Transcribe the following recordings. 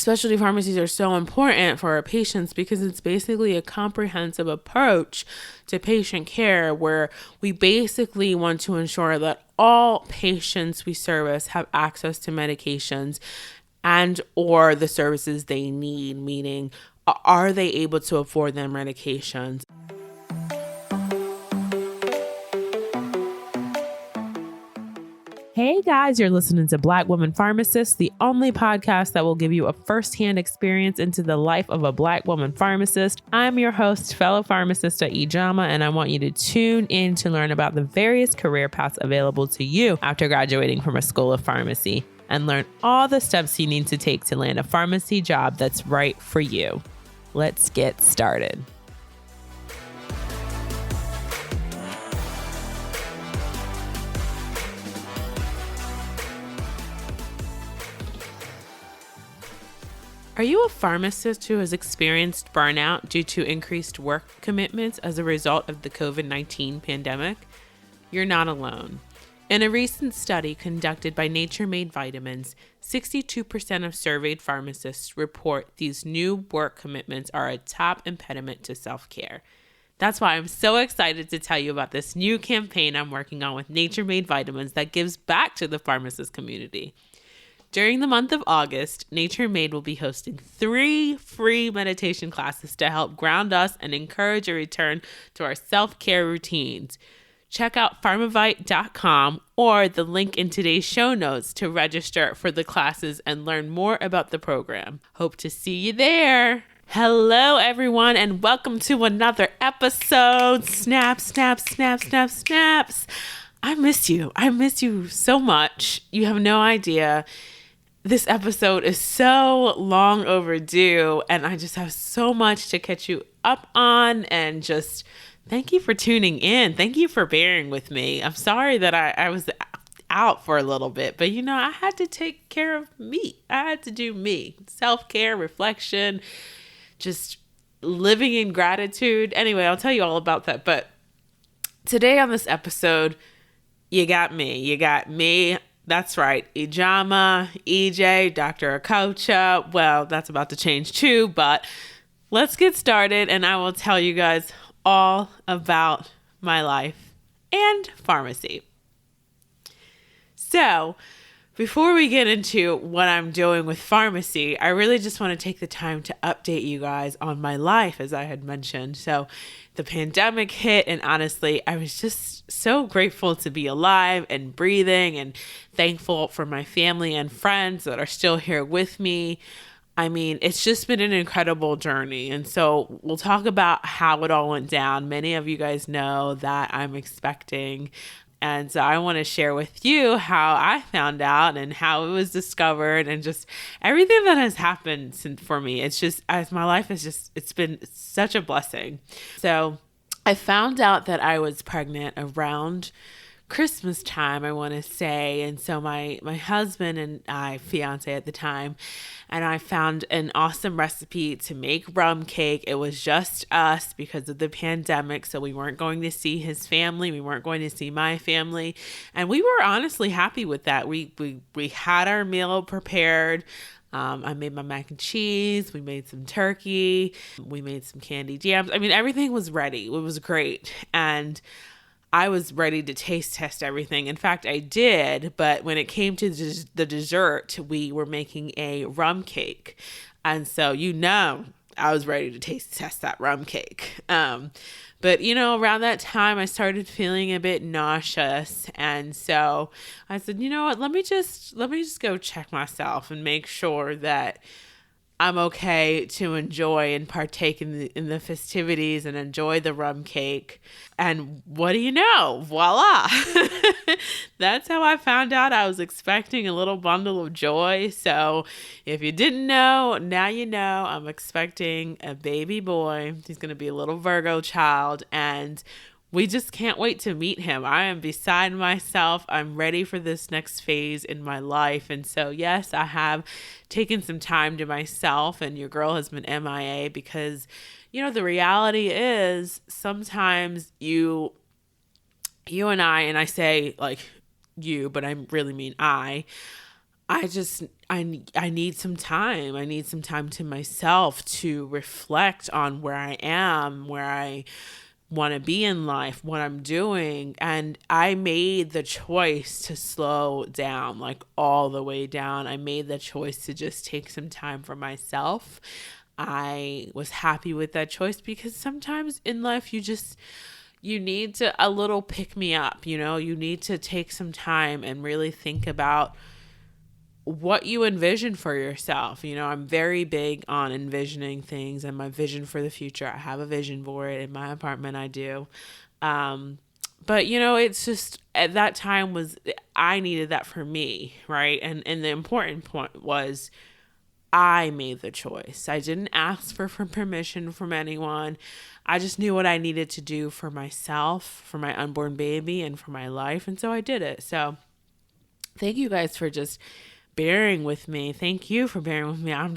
specialty pharmacies are so important for our patients because it's basically a comprehensive approach to patient care where we basically want to ensure that all patients we service have access to medications and or the services they need, meaning are they able to afford their medications? Hey guys, you're listening to Black Woman Pharmacist, the only podcast that will give you a firsthand experience into the life of a Black woman pharmacist. I'm your host, fellow pharmacist Ijama, and I want you to tune in to learn about the various career paths available to you after graduating from a school of pharmacy and learn all the steps you need to take to land a pharmacy job that's right for you. Let's get started. Are you a pharmacist who has experienced burnout due to increased work commitments as a result of the COVID-19 pandemic? You're not alone. In a recent study conducted by Nature Made Vitamins, 62% of surveyed pharmacists report these new work commitments are a top impediment to self-care. That's why I'm so excited to tell you about this new campaign I'm working on with Nature Made Vitamins that gives back to the pharmacist community. During the month of August, Nature Made will be hosting 3 free meditation classes to help ground us and encourage a return to our self-care routines. Check out pharmavite.com or the link in today's show notes to register for the classes and learn more about the program. Hope to see you there. Hello, everyone, and welcome to another episode. Snaps. I miss you. I miss you so much. You have no idea. This episode is so long overdue, and I just have so much to catch you up on, and just thank you for tuning in. Thank you for bearing with me. I'm sorry that I was out for a little bit, but I had to take care of me. I had to do me. Self-care, reflection, just living in gratitude. Anyway, I'll tell you all about that. But today on this episode, you got me. That's right. Ijama, EJ, Dr. Akocha. Well, that's about to change too, but let's get started and I will tell you guys all about my life and pharmacy. So, before we get into what I'm doing with pharmacy, I really just want to take the time to update you guys on my life, as I had mentioned. So the pandemic hit, and honestly, I was just so grateful to be alive and breathing and thankful for my family and friends that are still here with me. I mean, it's just been an incredible journey. And so we'll talk about how it all went down. Many of you guys know that I'm expecting. And so I want to share with you how I found out and how it was discovered and just everything that has happened for me. It's just, as my life is just, it's been such a blessing. So I found out that I was pregnant around Christmas time, I want to say. And so my husband and I, fiance at the time, and I found an awesome recipe to make rum cake. It was just us because of the pandemic. So we weren't going to see his family. We weren't going to see my family. And we were honestly happy with that. We had our meal prepared. I made my mac and cheese. We made some turkey. We made some candied yams. I mean, everything was ready. It was great. And I was ready to taste test everything. In fact, I did. But when it came to the dessert, we were making a rum cake. And so, I was ready to taste test that rum cake. But, around that time, I started feeling a bit nauseous. And so I said, you know what, let me just go check myself and make sure that I'm okay to enjoy and partake in the festivities and enjoy the rum cake. And what do you know? Voila. That's how I found out I was expecting a little bundle of joy. So if you didn't know, now you know. I'm expecting a baby boy. He's going to be a little Virgo child, and we just can't wait to meet him. I am beside myself. I'm ready for this next phase in my life. And so, yes, I have taken some time to myself, and your girl has been MIA because, the reality is sometimes you and I say like you, but I really mean I I need some time. I need some time to myself to reflect on where I am, where I want to be in life, what I'm doing. And I made the choice to slow down, like all the way down. I made the choice to just take some time for myself. I was happy with that choice because sometimes in life you need to a little pick me up, you need to take some time and really think about what you envision for yourself. I'm very big on envisioning things and my vision for the future. I have a vision board in my apartment. I do. But it's just at that time I needed that for me. Right. And the important point was I made the choice. I didn't ask for permission from anyone. I just knew what I needed to do for myself, for my unborn baby, and for my life. And so I did it. So thank you guys for just bearing with me. Thank you for bearing with me. I'm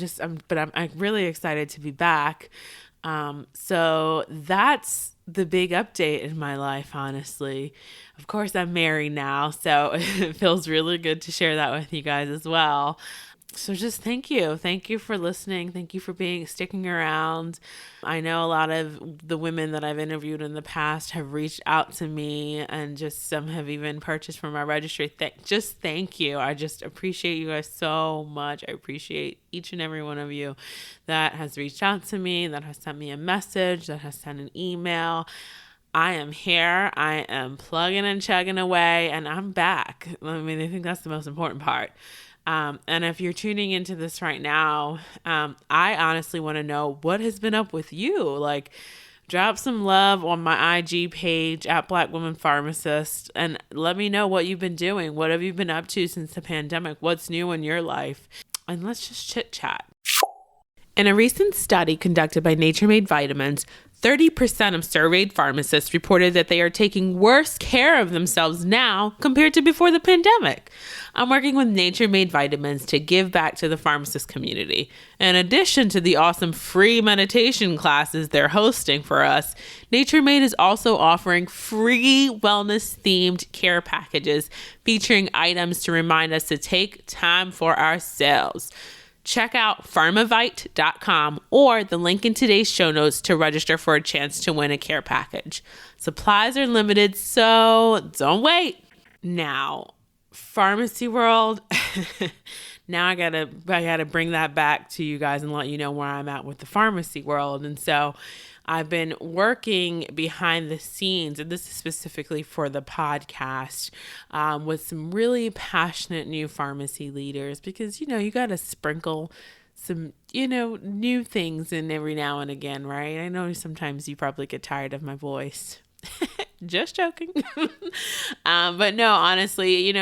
really excited to be back. So that's the big update in my life, honestly. Of course, I'm married now, so it feels really good to share that with you guys as well. So just thank you. Thank you for listening. Thank you for sticking around. I know a lot of the women that I've interviewed in the past have reached out to me, and just some have even purchased from my registry. Just thank you. I just appreciate you guys so much. I appreciate each and every one of you that has reached out to me, that has sent me a message, that has sent an email. I am here. I am plugging and chugging away, and I'm back. I think that's the most important part. And if you're tuning into this right now, I honestly want to know what has been up with you. Like, drop some love on my IG page at Black Woman Pharmacist and let me know what you've been doing. What have you been up to since the pandemic? What's new in your life? And let's just chit chat. In a recent study conducted by Nature Made Vitamins, 30% of surveyed pharmacists reported that they are taking worse care of themselves now compared to before the pandemic. I'm working with Nature Made Vitamins to give back to the pharmacist community. In addition to the awesome free meditation classes they're hosting for us, Nature Made is also offering free wellness-themed care packages featuring items to remind us to take time for ourselves. Check out pharmavite.com or the link in today's show notes to register for a chance to win a care package. Supplies are limited, so don't wait. Now, pharmacy world. Now I gotta bring that back to you guys and let you know where I'm at with the pharmacy world. And so I've been working behind the scenes, and this is specifically for the podcast, with some really passionate new pharmacy leaders because, you got to sprinkle some, new things in every now and again, right? I know sometimes you probably get tired of my voice. Just joking. But no, honestly,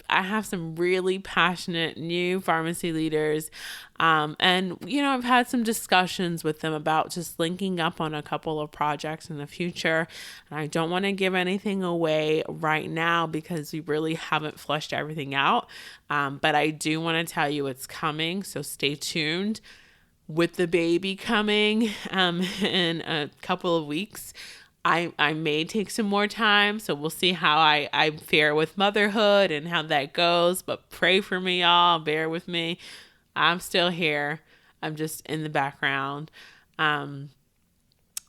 I have some really passionate new pharmacy leaders. And, I've had some discussions with them about just linking up on a couple of projects in the future. And I don't want to give anything away right now because we really haven't fleshed everything out. But I do want to tell you it's coming. So stay tuned. With the baby coming in a couple of weeks, I may take some more time, so we'll see how I fare with motherhood and how that goes, but pray for me, y'all. Bear with me. I'm still here. I'm just in the background. And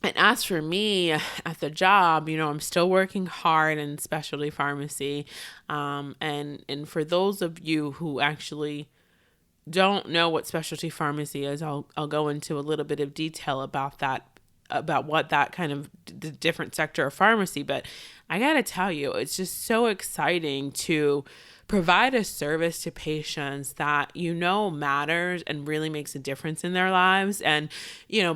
as for me at the job, I'm still working hard in specialty pharmacy. And for those of you who actually don't know what specialty pharmacy is, I'll go into a little bit of detail about that, about what that kind of the different sector of pharmacy. But I gotta tell you, it's just so exciting to provide a service to patients that matters and really makes a difference in their lives. And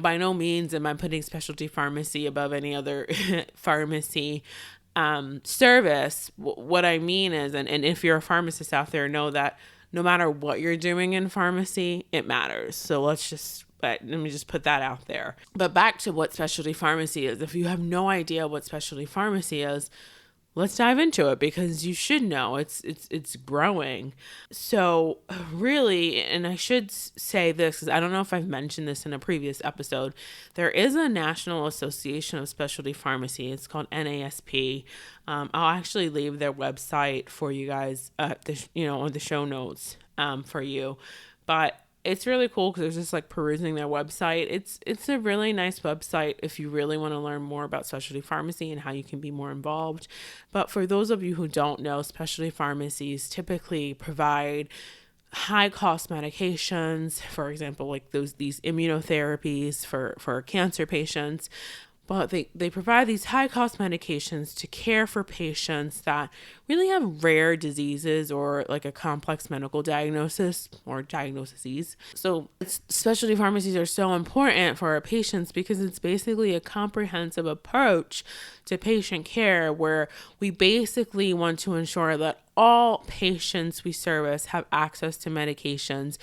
by no means am I putting specialty pharmacy above any other pharmacy service. What I mean is, and if you're a pharmacist out there, know that no matter what you're doing in pharmacy, it matters. So let me just put that out there. But back to what specialty pharmacy is. If you have no idea what specialty pharmacy is, let's dive into it because you should know it's growing. So really, and I should say this because I don't know if I've mentioned this in a previous episode, there is a National Association of Specialty Pharmacy. It's called NASP. I'll actually leave their website for you guys on the show notes. for you. But it's really cool because there's just like perusing their website. It's a really nice website if you really want to learn more about specialty pharmacy and how you can be more involved. But for those of you who don't know, specialty pharmacies typically provide high cost medications, for example, like these immunotherapies for cancer patients. But they provide these high cost medications to care for patients that really have rare diseases or like a complex medical diagnosis or diagnoses. So specialty pharmacies are so important for our patients because it's basically a comprehensive approach to patient care where we basically want to ensure that all patients we service have access to medications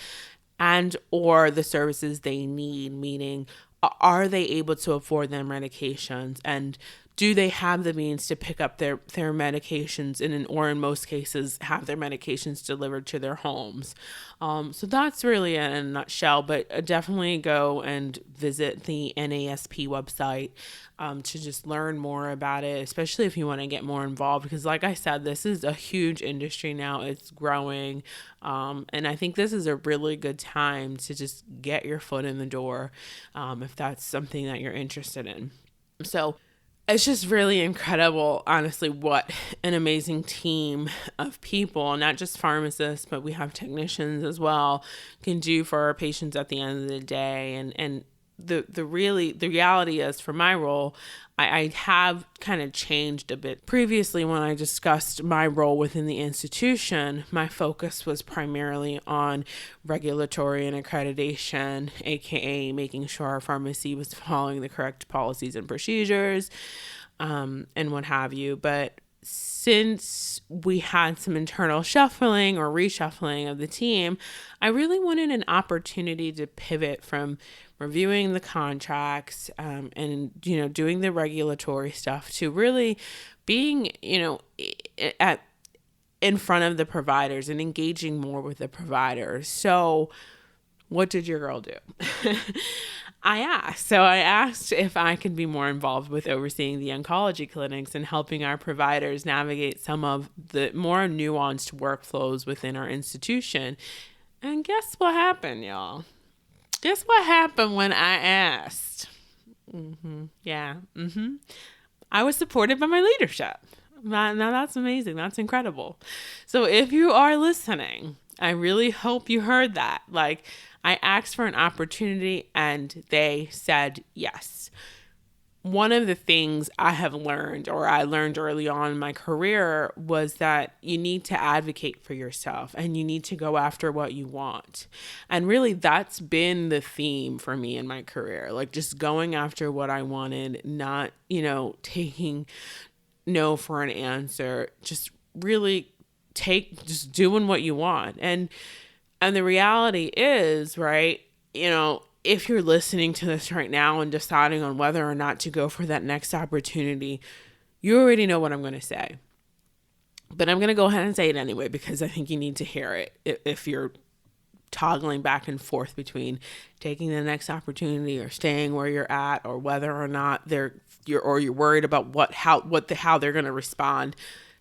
and or the services they need, meaning are they able to afford their medications, and do they have the means to pick up their medications or in most cases have their medications delivered to their homes. So that's really it in a nutshell, but definitely go and visit the NASP website to just learn more about it, especially if you want to get more involved, because like I said, this is a huge industry now. It's growing. And I think this is a really good time to just get your foot in the door if that's something that you're interested in. So it's just really incredible, honestly, what an amazing team of people, not just pharmacists, but we have technicians as well, can do for our patients at the end of the day. And the reality is, for my role, I have kind of changed a bit. Previously, when I discussed my role within the institution, my focus was primarily on regulatory and accreditation, aka making sure our pharmacy was following the correct policies and procedures, and what have you. But since we had some internal shuffling or reshuffling of the team, I really wanted an opportunity to pivot from reviewing the contracts and doing the regulatory stuff to really being in front of the providers and engaging more with the providers. So what did your girl do? I asked if I could be more involved with overseeing the oncology clinics and helping our providers navigate some of the more nuanced workflows within our institution. And guess what happened, y'all? Guess what happened when I asked? I was supported by my leadership. Now that's amazing. That's incredible. So if you are listening, I really hope you heard that. Like, I asked for an opportunity and they said yes. One of the things I learned early on in my career was that you need to advocate for yourself and you need to go after what you want. And really, that's been the theme for me in my career, like just going after what I wanted, not, taking no for an answer, just really just doing what you want. And the reality is, right, if you're listening to this right now and deciding on whether or not to go for that next opportunity, you already know what I'm going to say. But I'm going to go ahead and say it anyway because I think you need to hear it if you're toggling back and forth between taking the next opportunity or staying where you're at, or whether or not you're worried about how they're going to respond.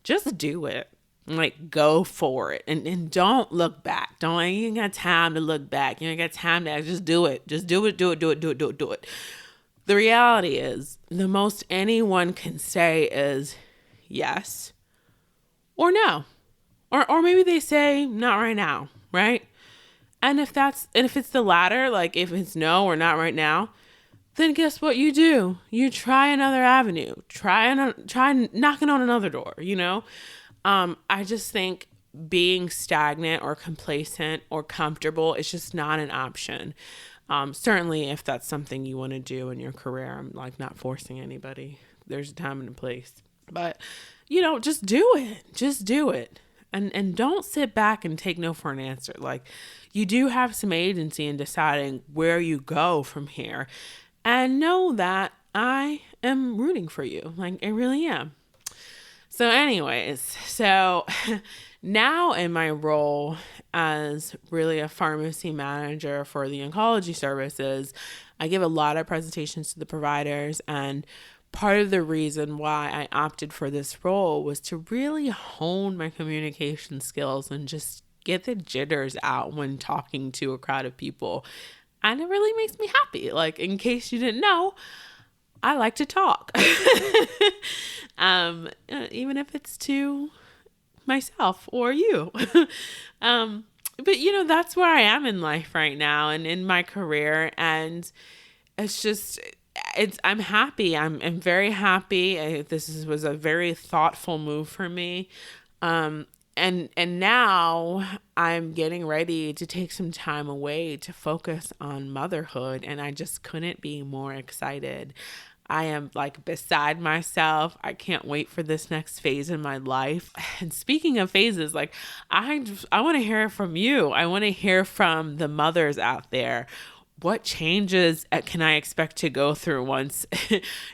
Just do it. Like, go for it and don't look back. You ain't got time to look back. You ain't got time to just do it. Just do it. The reality is, the most anyone can say is yes or no. Or maybe they say not right now, right? And if it's the latter, like if it's no or not right now, then guess what you do? You try another avenue. Try knocking on another door, I just think being stagnant or complacent or comfortable is just not an option. Certainly if that's something you want to do in your career. I'm like not forcing anybody. There's a time and a place. But, just do it. Just do it. And don't sit back and take no for an answer. Like, you do have some agency in deciding where you go from here. And know that I am rooting for you. Like, I really am. So anyways, now in my role as really a pharmacy manager for the oncology services, I give a lot of presentations to the providers, and part of the reason why I opted for this role was to really hone my communication skills and just get the jitters out when talking to a crowd of people. And it really makes me happy. Like, in case you didn't know, I like to talk. Even if it's to myself or you. But that's where I am in life right now and in my career. And I'm happy. I'm very happy. This was a very thoughtful move for me. And now I'm getting ready to take some time away to focus on motherhood, and I just couldn't be more excited. I am like beside myself. I can't wait for this next phase in my life. And speaking of phases, like I want to hear from you. I want to hear from the mothers out there. What changes can I expect to go through once,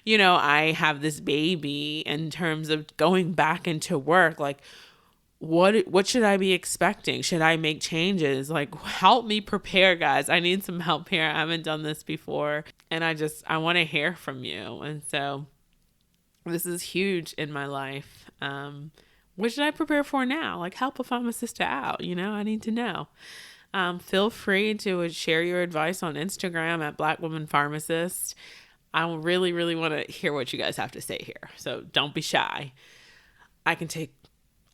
I have this baby, in terms of going back into work? Like, what should I be expecting? Should I make changes? Like, help me prepare, guys. I need some help here. I haven't done this before. And I want to hear from you. And so this is huge in my life. What should I prepare for now? Like, help if I'm a sister out, I need to know. Feel free to share your advice on Instagram at Black Woman Pharmacist. I really, really want to hear what you guys have to say here. So don't be shy. I can take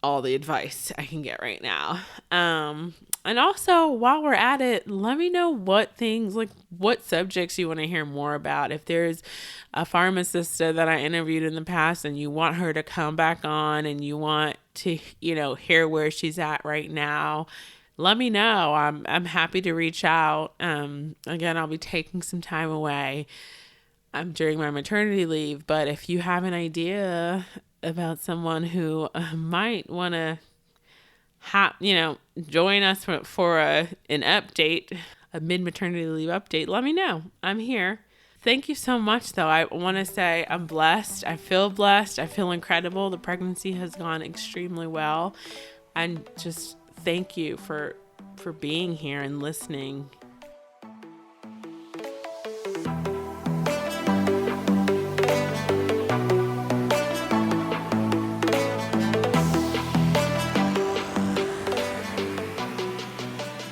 all the advice I can get right now. And also, while we're at it, let me know what subjects you want to hear more about. If there's a pharmacist that I interviewed in the past and you want her to come back on and you want to, hear where she's at right now, let me know. I'm happy to reach out. Again, I'll be taking some time away during my maternity leave, but if you have an idea about someone who might want to join us for an update, a mid-maternity leave update, let me know. I'm here. Thank you so much, though. I want to say I'm blessed. I feel blessed. I feel incredible. The pregnancy has gone extremely well. And just thank you for being here and listening.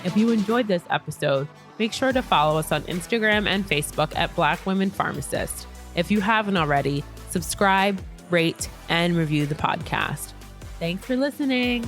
If you enjoyed this episode, make sure to follow us on Instagram and Facebook at Black Women Pharmacist. If you haven't already, subscribe, rate, and review the podcast. Thanks for listening.